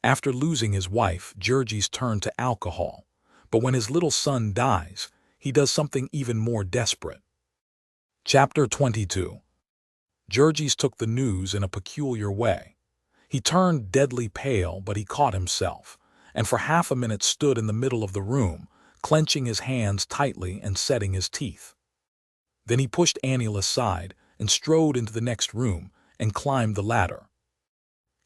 After losing his wife, Jurgis turned to alcohol. But when his little son dies, he does something even more desperate. Chapter 22. Jurgis took the news in a peculiar way. He turned deadly pale, but he caught himself, and for half a minute stood in the middle of the room, clenching his hands tightly and setting his teeth. Then he pushed Annie aside and strode into the next room and climbed the ladder.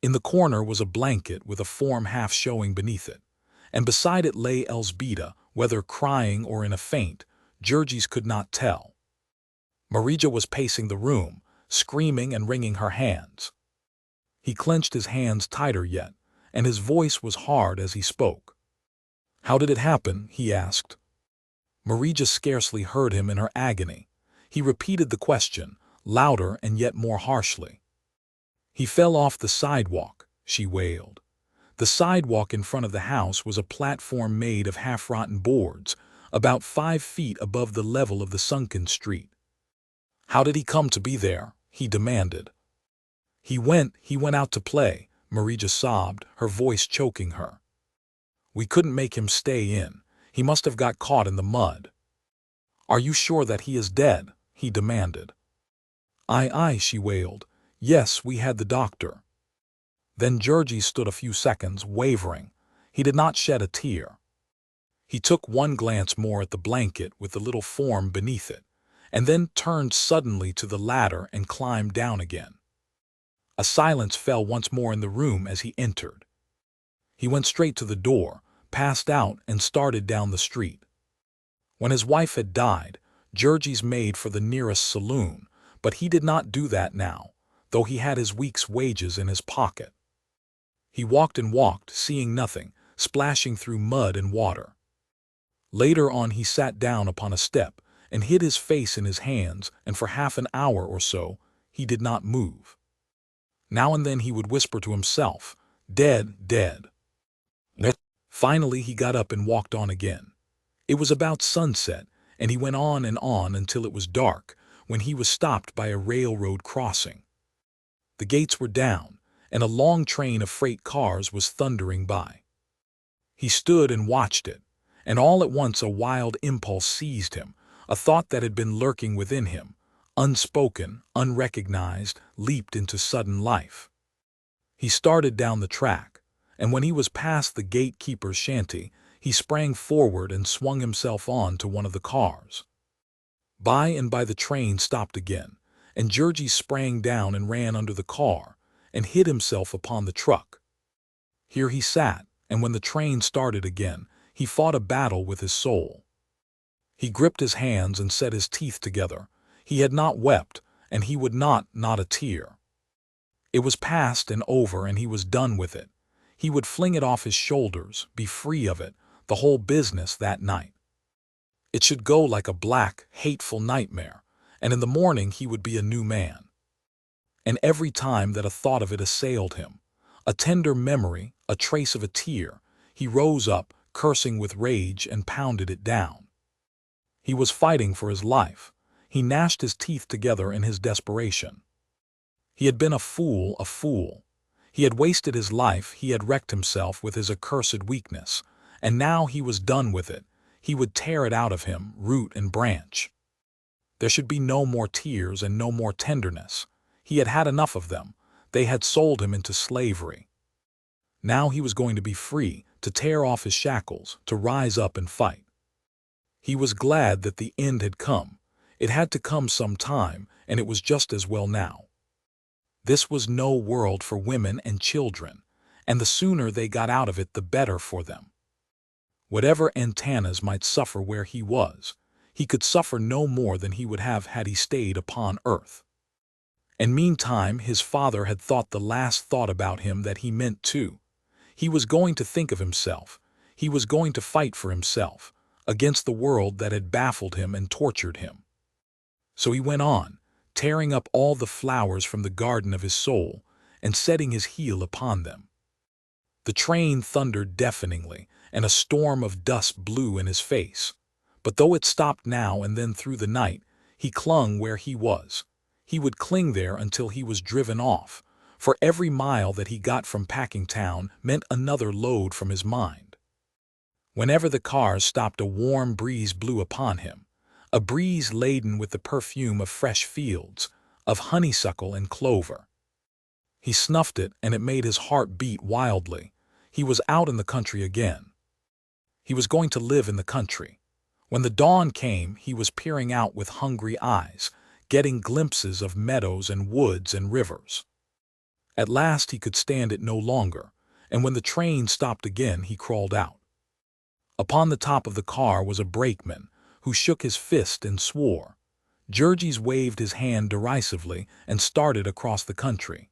In the corner was a blanket with a form half showing beneath it, and beside it lay Elzbieta, whether crying or in a faint, Jurgis could not tell. Marija was pacing the room, screaming and wringing her hands. He clenched his hands tighter yet, and his voice was hard as he spoke. "How did it happen?" he asked. Marija scarcely heard him in her agony. He repeated the question, louder and yet more harshly. "He fell off the sidewalk," she wailed. The sidewalk in front of the house was a platform made of half-rotten boards, about 5 feet above the level of the sunken street. "How did he come to be there?" he demanded. He went out to play," Marija sobbed, her voice choking her. "We couldn't make him stay in. He must have got caught in the mud." "Are you sure that he is dead?" he demanded. Aye, she wailed. "Yes, we had the doctor." Then Jurgis stood a few seconds, wavering. He did not shed a tear. He took one glance more at the blanket with the little form beneath it, and then turned suddenly to the ladder and climbed down again. A silence fell once more in the room as he entered. He went straight to the door, passed out, and started down the street. When his wife had died, Jurgis made for the nearest saloon, but he did not do that now, though he had his week's wages in his pocket. He walked and walked, seeing nothing, splashing through mud and water. Later on he sat down upon a step and hid his face in his hands, and for half an hour or so he did not move. Now and then he would whisper to himself, "Dead, dead." Finally he got up and walked on again. It was about sunset, and he went on until it was dark, when he was stopped by a railroad crossing. The gates were down, and a long train of freight cars was thundering by. He stood and watched it, and all at once a wild impulse seized him, a thought that had been lurking within him, unspoken, unrecognized, leaped into sudden life. He started down the track, and when he was past the gatekeeper's shanty, he sprang forward and swung himself on to one of the cars. By and by the train stopped again, and Jurgis sprang down and ran under the car, and hid himself upon the truck. Here he sat, and when the train started again, he fought a battle with his soul. He gripped his hands and set his teeth together. He had not wept, and he would not a tear. It was past and over, and he was done with it. He would fling it off his shoulders, be free of it, the whole business that night. It should go like a black, hateful nightmare, and in the morning he would be a new man. And every time that a thought of it assailed him, a tender memory, a trace of a tear, he rose up, cursing with rage, and pounded it down. He was fighting for his life. He gnashed his teeth together in his desperation. He had been a fool. He had wasted his life, he had wrecked himself with his accursed weakness, and now he was done with it. He would tear it out of him, root and branch. There should be no more tears and no more tenderness. He had had enough of them. They had sold him into slavery. Now he was going to be free, to tear off his shackles, to rise up and fight. He was glad that the end had come. It had to come some time, and it was just as well now. This was no world for women and children, and the sooner they got out of it the better for them. Whatever Antanas might suffer where he was, he could suffer no more than he would have had he stayed upon earth. And meantime his father had thought the last thought about him that he meant to. He was going to think of himself. He was going to fight for himself, against the world that had baffled him and tortured him. So he went on, tearing up all the flowers from the garden of his soul, and setting his heel upon them. The train thundered deafeningly, and a storm of dust blew in his face. But though it stopped now and then through the night, he clung where he was. He would cling there until he was driven off, for every mile that he got from Packingtown meant another load from his mind. Whenever the cars stopped, a warm breeze blew upon him, a breeze laden with the perfume of fresh fields, of honeysuckle and clover. He snuffed it, and it made his heart beat wildly. He was out in the country again. He was going to live in the country. When the dawn came, he was peering out with hungry eyes, getting glimpses of meadows and woods and rivers. At last he could stand it no longer, and when the train stopped again, he crawled out. Upon the top of the car was a brakeman, who shook his fist and swore. Jurgis waved his hand derisively and started across the country.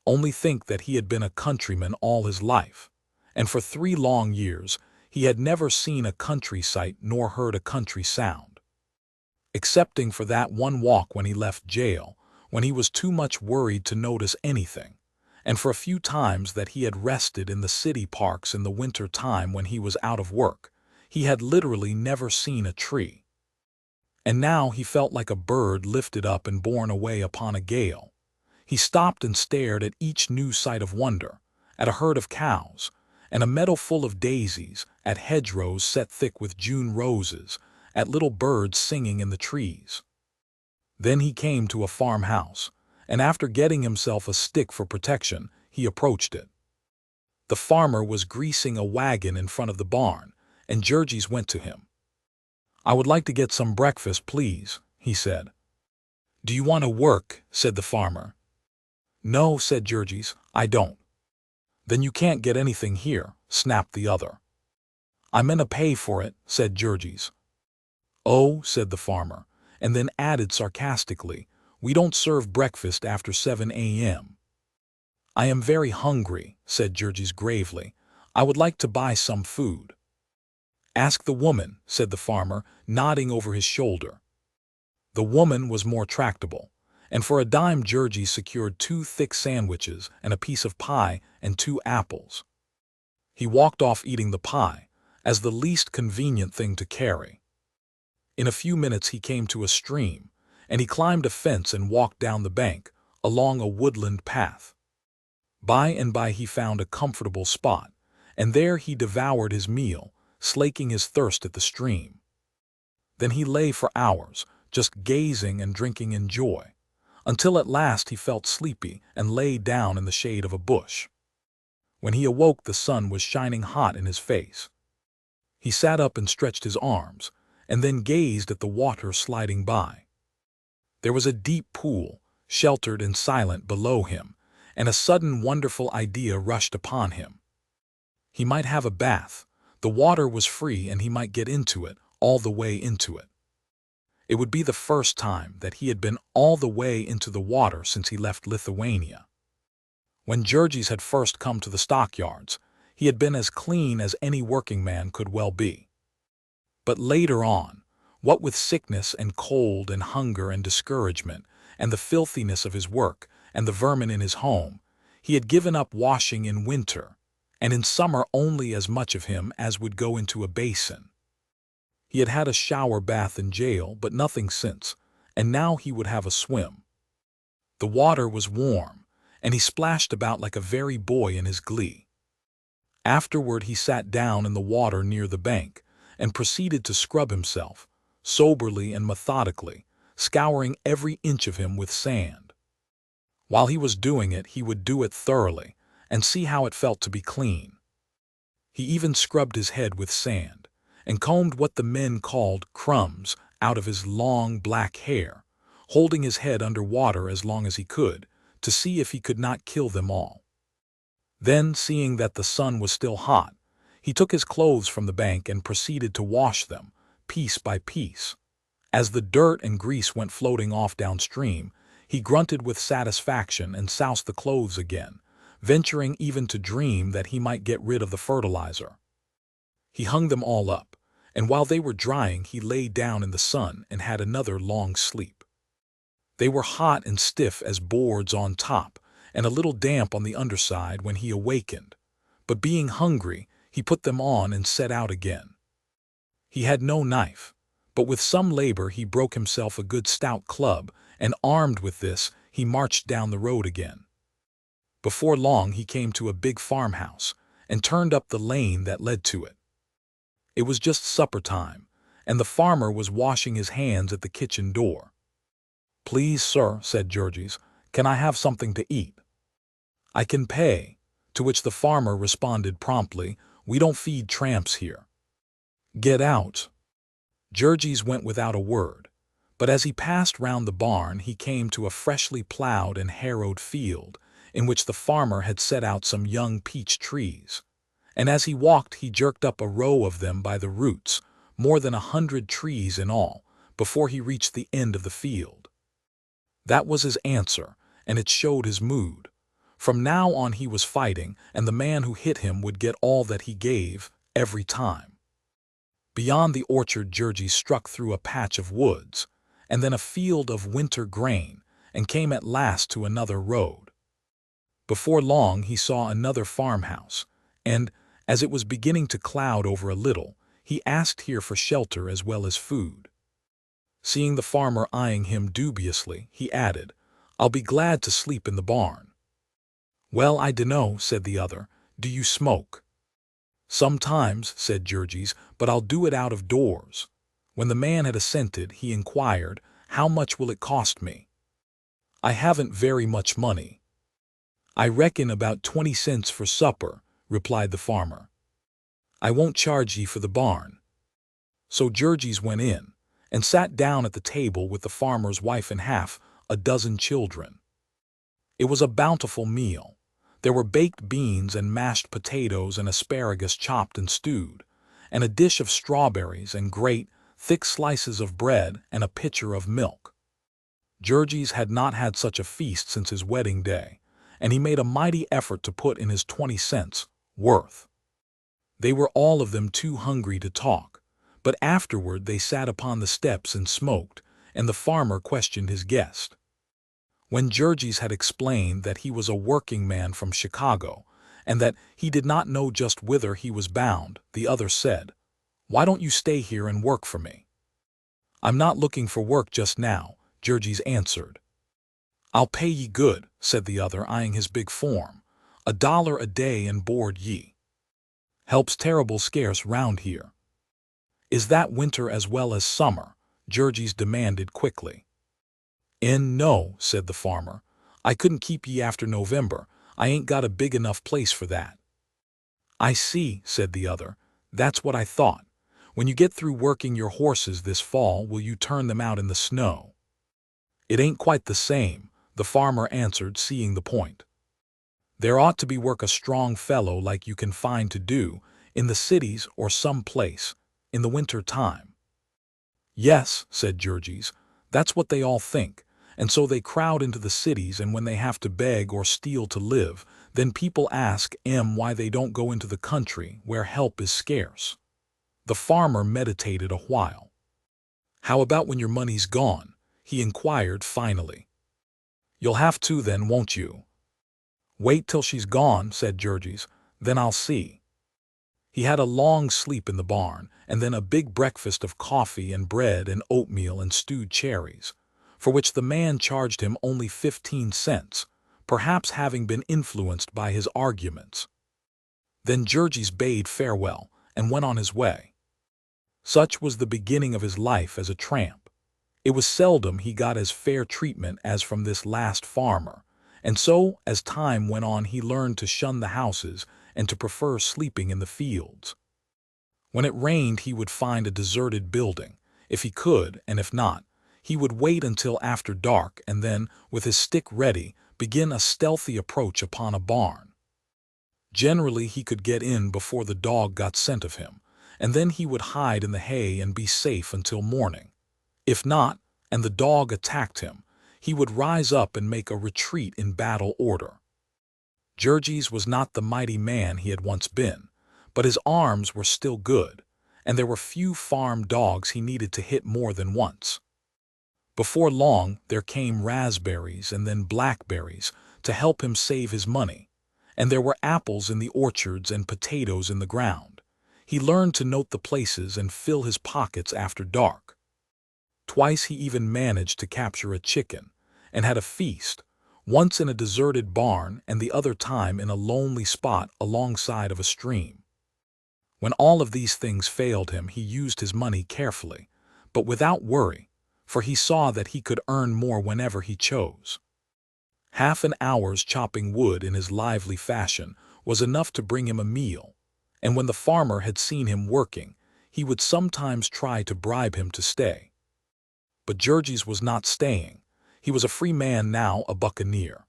Only think that he had been a countryman all his life, and for 3 long years he had never seen a country sight nor heard a country sound. Excepting for that one walk when he left jail, when he was too much worried to notice anything, and for a few times that he had rested in the city parks in the winter time when he was out of work, he had literally never seen a tree. And now he felt like a bird lifted up and borne away upon a gale. He stopped and stared at each new sight of wonder, at a herd of cows, and a meadow full of daisies, at hedgerows set thick with June roses, at little birds singing in the trees. Then he came to a farmhouse, and after getting himself a stick for protection, he approached it. The farmer was greasing a wagon in front of the barn, and Jurgis went to him. "I would like to get some breakfast, please," he said. "Do you want to work?" said the farmer. "No," said Jurgis, "I don't." "Then you can't get anything here," snapped the other. "I'm gonna pay for it," said Jurgis. "Oh," said the farmer, and then added sarcastically, "we don't serve breakfast after 7 a.m. "I am very hungry," said Jurgis gravely. "I would like to buy some food." "Ask the woman," said the farmer, nodding over his shoulder. The woman was more tractable, and for a dime Jurgis secured 2 thick sandwiches and a piece of pie and 2 apples. He walked off eating the pie, as the least convenient thing to carry. In a few minutes he came to a stream, and he climbed a fence and walked down the bank, along a woodland path. By and by he found a comfortable spot, and there he devoured his meal, slaking his thirst at the stream. Then he lay for hours, just gazing and drinking in joy, until at last he felt sleepy and lay down in the shade of a bush. When he awoke, the sun was shining hot in his face. He sat up and stretched his arms, and then gazed at the water sliding by. There was a deep pool, sheltered and silent, below him, and a sudden wonderful idea rushed upon him. He might have a bath. The water was free, and he might get into it, all the way into it. It would be the first time that he had been all the way into the water since he left Lithuania. When Jurgis had first come to the stockyards, he had been as clean as any working man could well be. But later on, what with sickness and cold and hunger and discouragement, and the filthiness of his work and the vermin in his home, he had given up washing in winter, and in summer only as much of him as would go into a basin. He had had a shower bath in jail, but nothing since, and now he would have a swim. The water was warm, and he splashed about like a very boy in his glee. Afterward he sat down in the water near the bank, and proceeded to scrub himself, soberly and methodically, scouring every inch of him with sand. While he was doing it, he would do it thoroughly, and see how it felt to be clean. He even scrubbed his head with sand, and combed what the men called crumbs out of his long black hair, holding his head under water as long as he could, to see if he could not kill them all. Then, seeing that the sun was still hot, he took his clothes from the bank and proceeded to wash them, piece by piece. As the dirt and grease went floating off downstream, he grunted with satisfaction and soused the clothes again, venturing even to dream that he might get rid of the fertilizer. He hung them all up, and while they were drying he lay down in the sun and had another long sleep. They were hot and stiff as boards on top, and a little damp on the underside when he awakened, but being hungry, he put them on and set out again. He had no knife, but with some labor he broke himself a good stout club, and armed with this, he marched down the road again. Before long he came to a big farmhouse and turned up the lane that led to it. It was just supper time, and the farmer was washing his hands at the kitchen door. "Please, sir," said Jurgis, "can I have something to eat?" "I can pay," to which the farmer responded promptly, "We don't feed tramps here." "Get out." Jurgis went without a word, but as he passed round the barn he came to a freshly plowed and harrowed field in which the farmer had set out some young peach trees, and as he walked he jerked up a row of them by the roots, more than 100 trees in all, before he reached the end of the field. That was his answer, and it showed his mood. From now on he was fighting, and the man who hit him would get all that he gave, every time. Beyond the orchard Jurgis struck through a patch of woods, and then a field of winter grain, and came at last to another road. Before long he saw another farmhouse, and, as it was beginning to cloud over a little, he asked here for shelter as well as food. Seeing the farmer eyeing him dubiously, he added, "I'll be glad to sleep in the barn." "Well, I dunno," said the other. "Do you smoke?" "Sometimes," said Jurgis, "but I'll do it out of doors." When the man had assented, he inquired, "How much will it cost me?" "I haven't very much money." "I reckon about 20 cents for supper," replied the farmer. "I won't charge ye for the barn." So Jurgis went in, and sat down at the table with the farmer's wife and half a dozen children. It was a bountiful meal. There were baked beans and mashed potatoes and asparagus chopped and stewed, and a dish of strawberries and great, thick slices of bread and a pitcher of milk. Jurgis had not had such a feast since his wedding day, and he made a mighty effort to put in his 20 cents worth. They were all of them too hungry to talk, but afterward they sat upon the steps and smoked, and the farmer questioned his guest. When Jurgis had explained that he was a working man from Chicago, and that he did not know just whither he was bound, the other said, "Why don't you stay here and work for me?" "I'm not looking for work just now," Jurgis answered. "I'll pay ye good," said the other, eyeing his big form. $1 a day and board ye. Help's terrible scarce round here." "Is that winter as well as summer?" Jurgis demanded quickly. No," said the farmer. "I couldn't keep ye after November. I ain't got a big enough place for that." "I see," said the other. "That's what I thought. When you get through working your horses this fall, will you turn them out in the snow?" "It ain't quite the same," the farmer answered, seeing the point. "There ought to be work a strong fellow like you can find to do, in the cities or some place, in the winter time." "Yes," said Jurgis, "that's what they all think. And so they crowd into the cities, and when they have to beg or steal to live, then people ask why they don't go into the country where help is scarce." The farmer meditated a while. "How about when your money's gone?" he inquired finally. "You'll have to then, won't you?" "Wait till she's gone," said Jurgis, "then I'll see." He had a long sleep in the barn, and then a big breakfast of coffee and bread and oatmeal and stewed cherries, for which the man charged him only 15 cents, perhaps having been influenced by his arguments. Then Jurgis bade farewell and went on his way. Such was the beginning of his life as a tramp. It was seldom he got as fair treatment as from this last farmer, and so as time went on he learned to shun the houses and to prefer sleeping in the fields. When it rained he would find a deserted building, if he could, and if not, he would wait until after dark and then, with his stick ready, begin a stealthy approach upon a barn. Generally he could get in before the dog got scent of him, and then he would hide in the hay and be safe until morning. If not, and the dog attacked him, he would rise up and make a retreat in battle order. Jurgis was not the mighty man he had once been, but his arms were still good, and there were few farm dogs he needed to hit more than once. Before long there came raspberries and then blackberries to help him save his money, and there were apples in the orchards and potatoes in the ground. He learned to note the places and fill his pockets after dark. Twice he even managed to capture a chicken, and had a feast, once in a deserted barn and the other time in a lonely spot alongside of a stream. When all of these things failed him, he used his money carefully, but without worry, for he saw that he could earn more whenever he chose. Half an hour's chopping wood in his lively fashion was enough to bring him a meal, and when the farmer had seen him working, he would sometimes try to bribe him to stay. But Jurgis was not staying. He was a free man now, a buccaneer.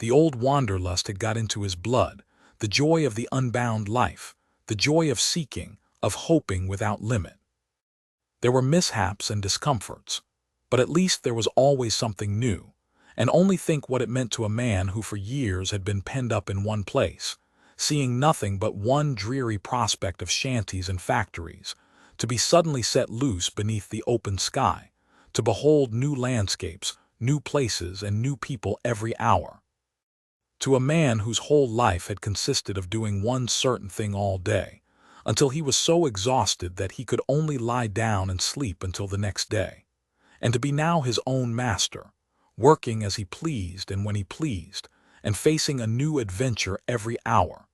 The old wanderlust had got into his blood, the joy of the unbound life, the joy of seeking, of hoping without limit. There were mishaps and discomforts, but at least there was always something new, and only think what it meant to a man who for years had been penned up in one place, seeing nothing but one dreary prospect of shanties and factories, to be suddenly set loose beneath the open sky, to behold new landscapes, new places, and new people every hour. To a man whose whole life had consisted of doing one certain thing all day, until he was so exhausted that he could only lie down and sleep until the next day, and to be now his own master, working as he pleased and when he pleased, and facing a new adventure every hour.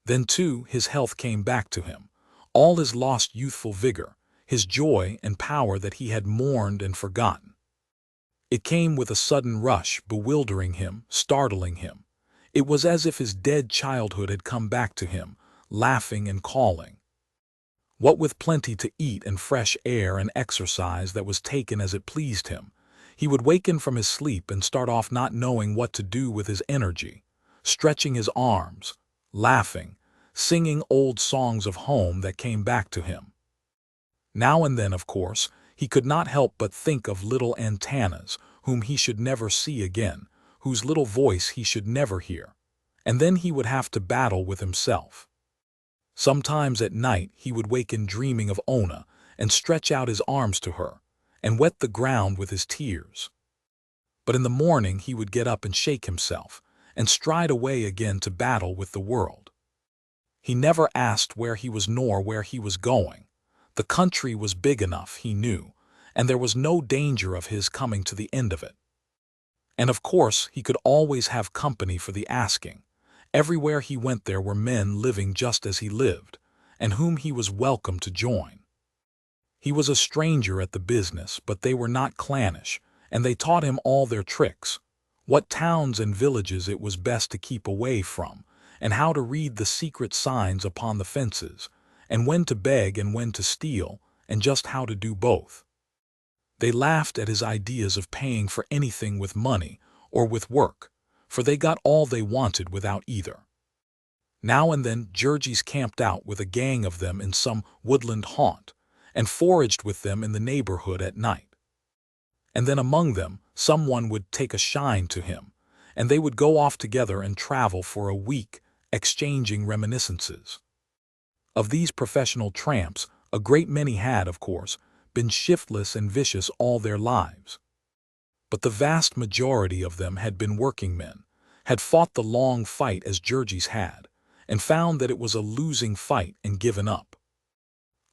Then, too, his health came back to him, all his lost youthful vigor, his joy and power that he had mourned and forgotten. It came with a sudden rush, bewildering him, startling him. It was as if his dead childhood had come back to him, laughing and calling. What with plenty to eat and fresh air and exercise that was taken as it pleased him, he would waken from his sleep and start off not knowing what to do with his energy, stretching his arms, laughing, singing old songs of home that came back to him. Now and then, of course, he could not help but think of little Antanas, whom he should never see again, whose little voice he should never hear, and then he would have to battle with himself. Sometimes at night he would waken dreaming of Ona and stretch out his arms to her, and wet the ground with his tears. But in the morning he would get up and shake himself, and stride away again to battle with the world. He never asked where he was nor where he was going. The country was big enough, he knew, and there was no danger of his coming to the end of it. And of course he could always have company for the asking. Everywhere he went there were men living just as he lived, and whom he was welcome to join. He was a stranger at the business, but they were not clannish, and they taught him all their tricks, what towns and villages it was best to keep away from, and how to read the secret signs upon the fences, and when to beg and when to steal, and just how to do both. They laughed at his ideas of paying for anything with money or with work, for they got all they wanted without either. Now and then Jurgis camped out with a gang of them in some woodland haunt, and foraged with them in the neighborhood at night. And then among them someone would take a shine to him, and they would go off together and travel for a week, exchanging reminiscences. Of these professional tramps, a great many had, of course, been shiftless and vicious all their lives. But the vast majority of them had been working men, had fought the long fight as Jurgis had, and found that it was a losing fight and given up.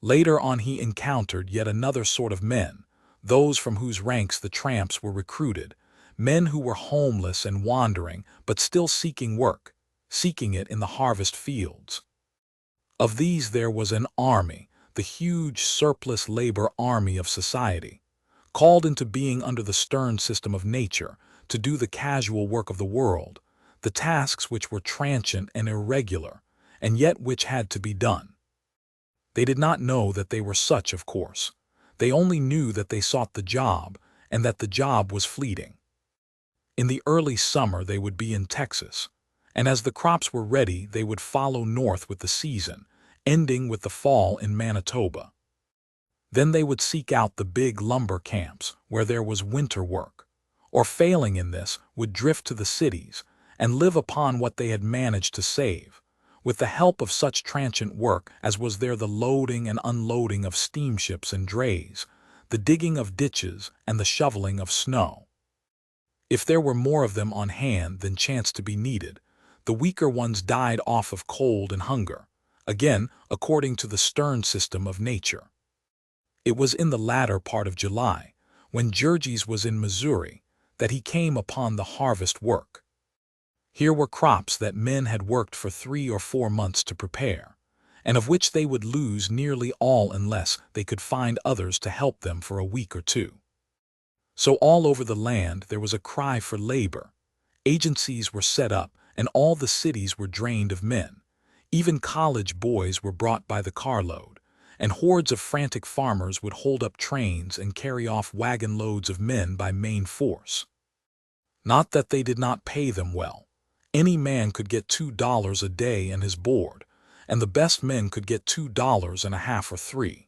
Later on he encountered yet another sort of men, those from whose ranks the tramps were recruited, men who were homeless and wandering but still seeking work, seeking it in the harvest fields. Of these there was an army, the huge surplus labor army of society, called into being under the stern system of nature to do the casual work of the world, the tasks which were transient and irregular, and yet which had to be done. They did not know that they were such, of course. They only knew that they sought the job, and that the job was fleeting. In the early summer they would be in Texas, and as the crops were ready they would follow north with the season, ending with the fall in Manitoba. Then they would seek out the big lumber camps where there was winter work, or failing in this would drift to the cities and live upon what they had managed to save, with the help of such transient work as was there, the loading and unloading of steamships and drays, the digging of ditches and the shoveling of snow. If there were more of them on hand than chanced to be needed, the weaker ones died off of cold and hunger, again according to the stern system of nature. It was in the latter part of July, when Jurgis was in Missouri, that he came upon the harvest work. Here were crops that men had worked for 3 or 4 months to prepare, and of which they would lose nearly all unless they could find others to help them for a week or two. So all over the land there was a cry for labor. Agencies were set up, and all the cities were drained of men. Even college boys were brought by the carload, and hordes of frantic farmers would hold up trains and carry off wagon loads of men by main force. Not that they did not pay them well. Any man could get $2 a day and his board, and the best men could get $2.50 or $3.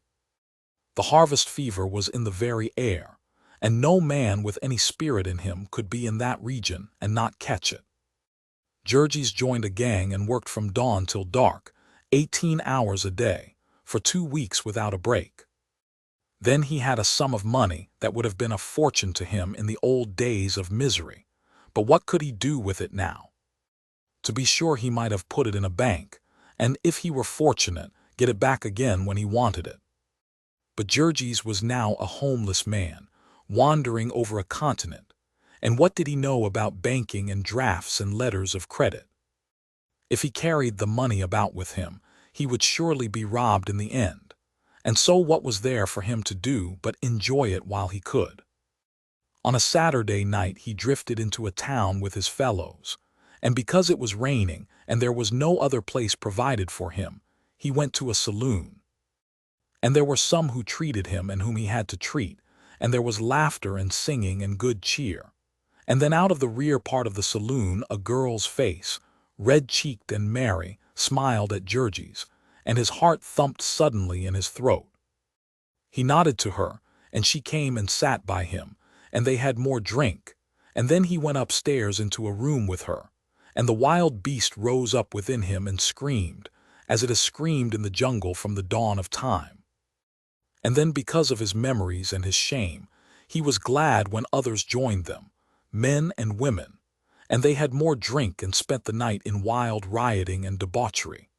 The harvest fever was in the very air, and no man with any spirit in him could be in that region and not catch it. Jurgis joined a gang and worked from dawn till dark, 18 hours a day, for 2 weeks without a break. Then he had a sum of money that would have been a fortune to him in the old days of misery. But what could he do with it now? To be sure, he might have put it in a bank, and if he were fortunate, get it back again when he wanted it. But Jurgis was now a homeless man, wandering over a continent, and what did he know about banking and drafts and letters of credit? If he carried the money about with him, he would surely be robbed in the end, and so what was there for him to do but enjoy it while he could? On a Saturday night he drifted into a town with his fellows, and because it was raining and there was no other place provided for him, he went to a saloon. And there were some who treated him and whom he had to treat, and there was laughter and singing and good cheer. And then out of the rear part of the saloon a girl's face, red-cheeked and merry, smiled at Jurgis, and his heart thumped suddenly in his throat. He nodded to her, and she came and sat by him, and they had more drink, and then he went upstairs into a room with her, and the wild beast rose up within him and screamed, as it has screamed in the jungle from the dawn of time. And then because of his memories and his shame, he was glad when others joined them, men and women, and they had more drink and spent the night in wild rioting and debauchery.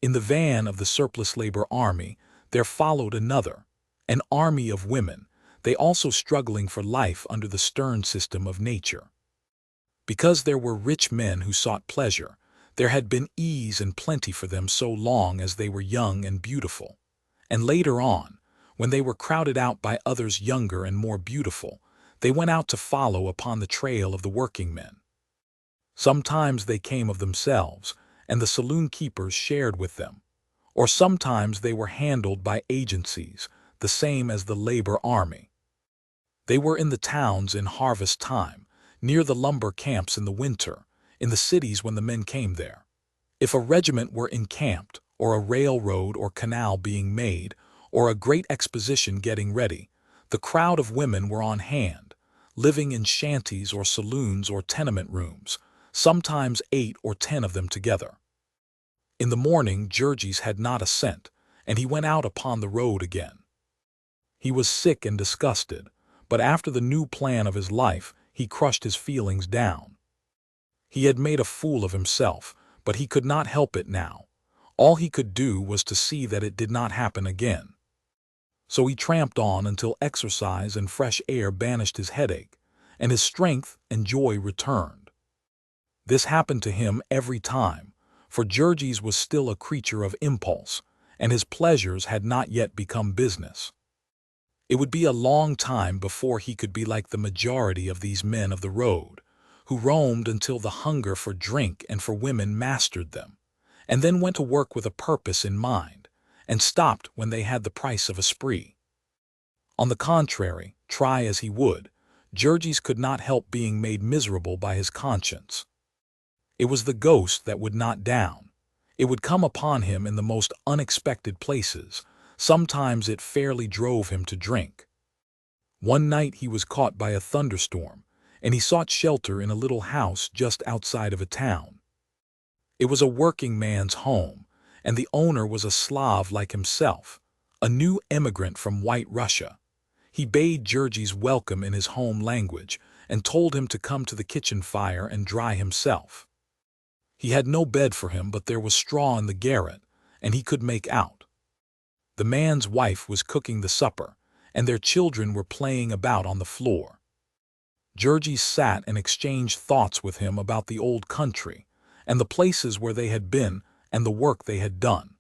In the van of the surplus labor army there followed another, an army of women, they also struggling for life under the stern system of nature. Because there were rich men who sought pleasure, there had been ease and plenty for them so long as they were young and beautiful. And later on, when they were crowded out by others younger and more beautiful, they went out to follow upon the trail of the working men. Sometimes they came of themselves, and the saloon keepers shared with them, or sometimes they were handled by agencies, the same as the labor army. They were in the towns in harvest time, near the lumber camps in the winter, in the cities when the men came there. If a regiment were encamped, or a railroad or canal being made, or a great exposition getting ready, the crowd of women were on hand, living in shanties or saloons or tenement rooms, sometimes 8 or 10 of them together. In the morning Jurgis had not a cent, and he went out upon the road again. He was sick and disgusted, but after the new plan of his life he crushed his feelings down. He had made a fool of himself, but he could not help it now. All he could do was to see that it did not happen again. So he tramped on until exercise and fresh air banished his headache, and his strength and joy returned. This happened to him every time, for Jurgis was still a creature of impulse, and his pleasures had not yet become business. It would be a long time before he could be like the majority of these men of the road, who roamed until the hunger for drink and for women mastered them, and then went to work with a purpose in mind, and stopped when they had the price of a spree. On the contrary, try as he would, Jurgis could not help being made miserable by his conscience. It was the ghost that would not down. It would come upon him in the most unexpected places. Sometimes it fairly drove him to drink. One night he was caught by a thunderstorm, and he sought shelter in a little house just outside of a town. It was a working man's home, and the owner was a Slav like himself, a new emigrant from White Russia. He bade Jurgis welcome in his home language and told him to come to the kitchen fire and dry himself. He had no bed for him, but there was straw in the garret, and he could make out. The man's wife was cooking the supper, and their children were playing about on the floor. Jurgis sat and exchanged thoughts with him about the old country, and the places where they had been and the work they had done.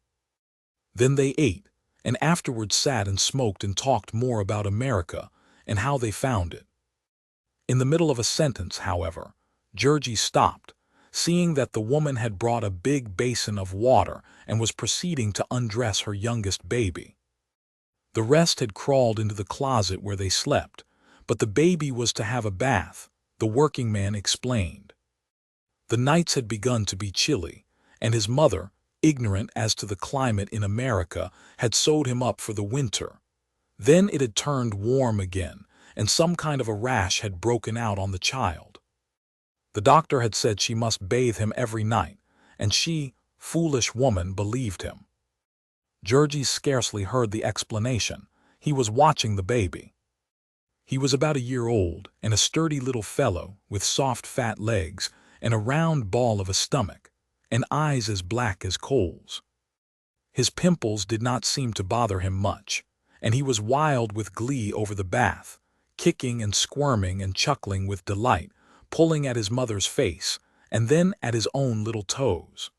Then they ate, and afterwards sat and smoked and talked more about America and how they found it. In the middle of a sentence, however, Jurgis stopped, seeing that the woman had brought a big basin of water and was proceeding to undress her youngest baby. The rest had crawled into the closet where they slept, but the baby was to have a bath, the working man explained. The nights had begun to be chilly, and his mother, ignorant as to the climate in America, had sewed him up for the winter. Then it had turned warm again, and some kind of a rash had broken out on the child. The doctor had said she must bathe him every night, and she, foolish woman, believed him. Jurgis scarcely heard the explanation. He was watching the baby. He was about a year old, and a sturdy little fellow, with soft fat legs, and a round ball of a stomach, and eyes as black as coals. His pimples did not seem to bother him much, and he was wild with glee over the bath, kicking and squirming and chuckling with delight, pulling at his mother's face, and then at his own little toes.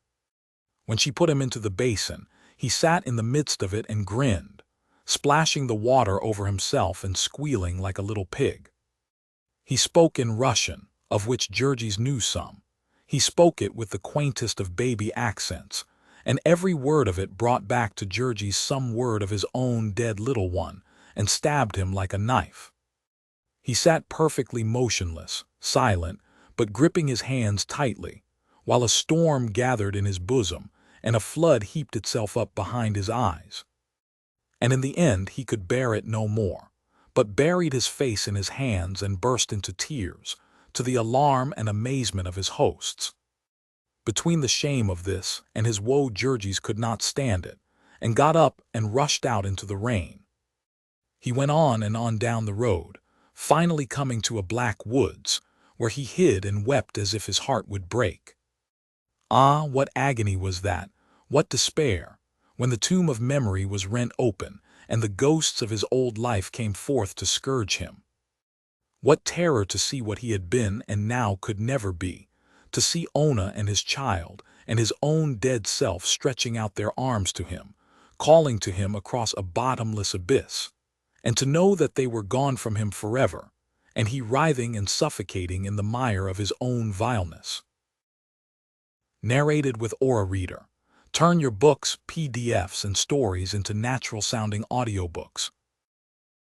When she put him into the basin, he sat in the midst of it and grinned, splashing the water over himself and squealing like a little pig. He spoke in Russian, of which Jurgis knew some. He spoke it with the quaintest of baby accents, and every word of it brought back to Jurgis some word of his own dead little one, and stabbed him like a knife. He sat perfectly motionless, silent, but gripping his hands tightly, while a storm gathered in his bosom, and a flood heaped itself up behind his eyes. And in the end he could bear it no more, but buried his face in his hands and burst into tears, to the alarm and amazement of his hosts. Between the shame of this and his woe, Jurgis could not stand it, and got up and rushed out into the rain. He went on and on down the road, finally coming to a black woods, where he hid and wept as if his heart would break. Ah, what agony was that, what despair, when the tomb of memory was rent open, and the ghosts of his old life came forth to scourge him. What terror to see what he had been and now could never be, to see Ona and his child and his own dead self stretching out their arms to him, calling to him across a bottomless abyss, and to know that they were gone from him forever, and he writhing and suffocating in the mire of his own vileness. Narrated with Aura Reader. Turn your books, PDFs, and stories into natural-sounding audiobooks.